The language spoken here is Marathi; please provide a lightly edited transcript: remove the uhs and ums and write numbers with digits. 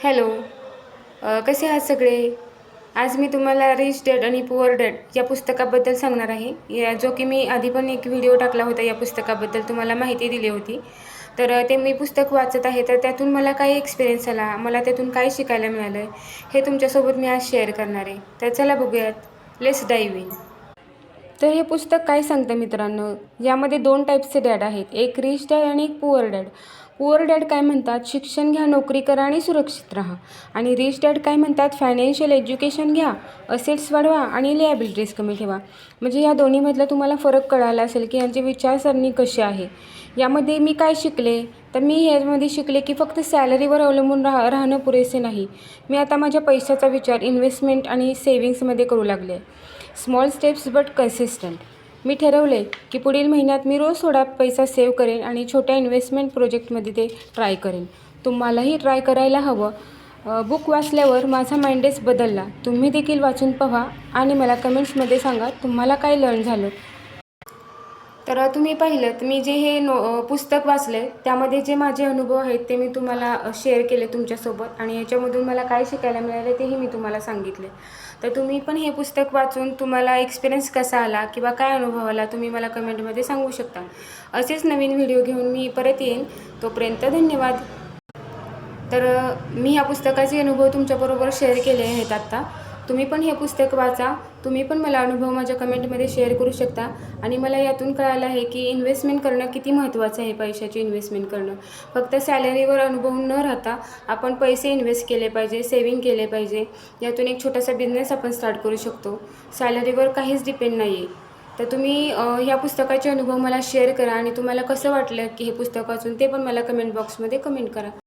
हॅलो. कसे आहात सगळे? आज मी तुम्हाला रिच डॅड आणि पुअर डॅड या पुस्तकाबद्दल सांगणार आहे. जो की मी आधी पण एक व्हिडिओ टाकला होता या पुस्तकाबद्दल, तुम्हाला माहिती दिली होती. तर ते मी पुस्तक वाचत आहे, तर त्यातून मला काय एक्सपिरियन्स आला, मला त्यातून काय शिकायला मिळालं आहे, हे तुमच्यासोबत मी आज शेअर करणार आहे. तर चला बघूयात, लेट्स डाईव्ह इन. तर हे पुस्तक काय सांगतं मित्रांनो, यामध्ये 2 टाईपचे डॅड आहेत, एक रिच डॅड आणि एक पुअर डॅड. पुअर डॅड काय म्हणतात, शिक्षण घ्या, नोकरी करा आणि सुरक्षित राहा. आणि रिच डॅड काय म्हणतात, फायनान्शियल एज्युकेशन घ्या, असेट्स वाढवा आणि लिॲबिलिटीज कमी ठेवा. म्हणजे या दोन्हीमधला तुम्हाला फरक कळाला असेल की यांची विचारसरणी कशी आहे. यामध्ये मी काय शिकले, तर मी यामध्ये शिकले की फक्त सॅलरीवर अवलंबून राहणं पुरेसे नाही. मी आता माझ्या पैशाचा विचार इन्व्हेस्टमेंट आणि सेव्हिंग्समध्ये करू लागले. Small steps but consistent. मी ठरवले की पुढील महिन्यात मी रोज थोडा पैसा सेव्ह करेन आणि छोट्या इन्व्हेस्टमेंट प्रोजेक्टमध्ये ते ट्राय करेन. तुम्हालाही ट्राय करायला हवं. बुक वाचल्यावर माझा माइंडच बदलला. तुम्ही देखील वाचून पहा आणि मला कमेंट्समध्ये सांगा तुम्हाला काय लर्न झालं. तर तुम्ही पाहिलं मी जे हे पुस्तक वाचले, त्यामध्ये जे माझे अनुभव आहेत ते मी तुम्हाला शेअर केले तुमच्यासोबत, आणि याच्यामधून मला काय शिकायला मिळाले तेही मी तुम्हाला सांगितले. तर तुम्ही पण हे पुस्तक वाचून तुम्हाला एक्सपिरियन्स कसा आला किंवा काय अनुभव आला, तुम्ही मला कमेंटमध्ये सांगू शकता. असेच नवीन व्हिडिओ घेऊन मी परत येईन. तोपर्यंत धन्यवाद. तर मी ह्या पुस्तकाचे अनुभव तुमच्याबरोबर शेअर केले आहेत आत्ता. तुम्ही पण हे पुस्तक वाचा. तुम्ही पण मला अनुभव माझ्या कमेंटमध्ये शेअर करू शकता. आणि मला यातून कळालं आहे की इन्व्हेस्टमेंट करणं किती महत्त्वाचं आहे. पैशाची इन्व्हेस्टमेंट करणं, फक्त सॅलरीवर अवलंबून न राहता आपण पैसे इन्व्हेस्ट केले पाहिजे, सेव्हिंग केले पाहिजे. यातून एक छोटासा बिझनेस आपण स्टार्ट करू शकतो. सॅलरीवर काहीच डिपेंड नाही आहे. तर तुम्ही ह्या पुस्तकाचे अनुभव मला शेअर करा आणि तुम्हाला कसं वाटलं की हे पुस्तक वाचून, ते पण मला कमेंट बॉक्समध्ये कमेंट करा.